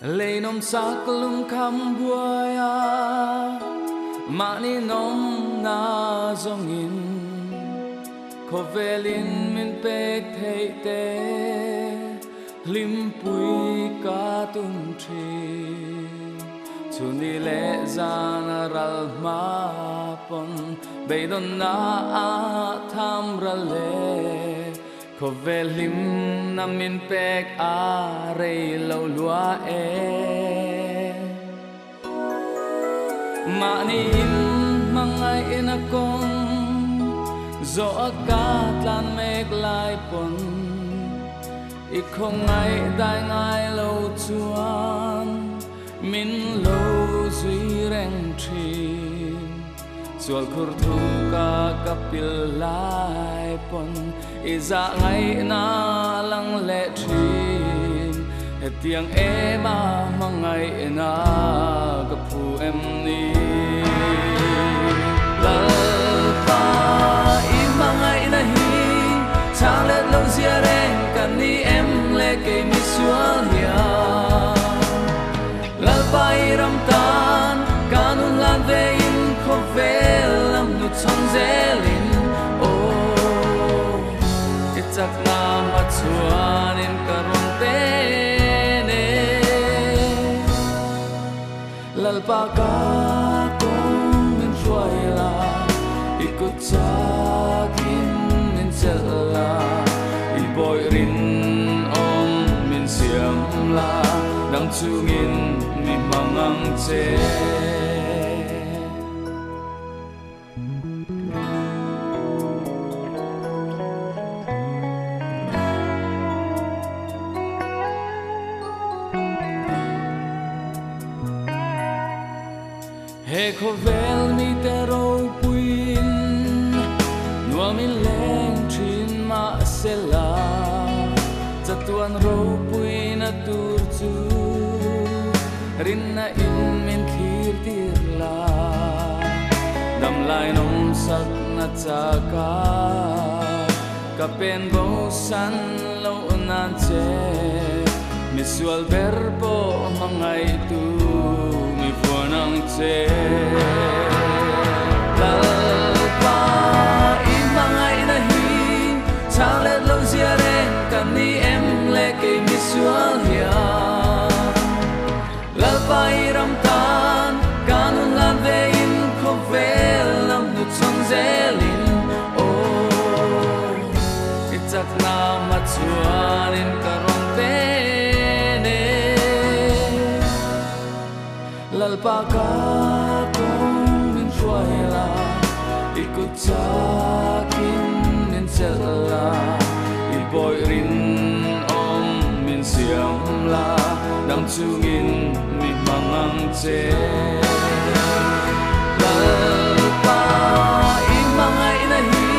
lấy nôm sắc lung khăm buaya mani nôm na zong in khovelin min pek thei te lim pui ka tum thi chuni le zana ral ma pon beidon na a tham ra le khovelim na min pek a rei lo lua e mani in mangai in a kong zo akat lan mek lai pon i không ai dai ngai lo chuan min lo zui reng thin sual khur thu ka kapil lai pon i za ngai na lang le thin he tiang ema mangai na ka phu em ni lalpa i mangai na hi chang le lo zia reng kan ni em le ke mi sual ya lalpa i ram tan kanun lan ve in khovel lam nu chong zelin o itak na ma chuan in karon te ne lalpa ka kong min ruai la ikut sakin min zela i boy rin om min siam la dang chungin mi mangang che he khovel mi te ro puin nuam min leng thin ma sela chatuan ro puin a tur chu rin na in min khir tir la dam lai nom sak na cha ka pen bo san lo nan che mi sual verbo mangai tu mi fuanang che lalpa i mangai na hi chang le lo zia re kan ni em le ke mi sual ya lalpa i ram tan kanun lan ve in khovel lam nu chong zelin o itak na ma chuan in karon te lalpa ka kong min ruai la ikut sakin min zela i boy rin om min siam la dang chungin mi mangang che lalpa i mangai na hi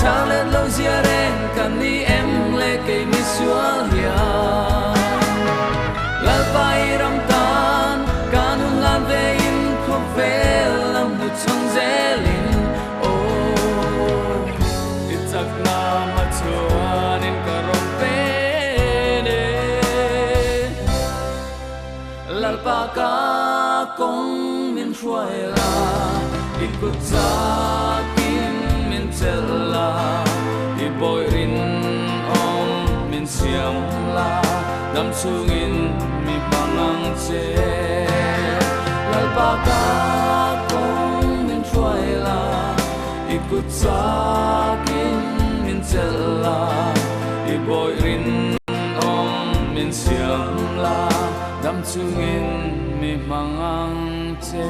chang le lo zia ren kan ni em le ke mi sual ya lalpa i ram tan kanun lan ve in khovel lam nu chong zelin o itak na ma chuan in karon pe ne lalpa ka kong min ruai la ikut sakin min zela i boy rin om min siam la dam chungin mi mangang che lalpa ka kong min ruai la ikut sakin min zela i boy rin om min siam la dam chungin mi mangang che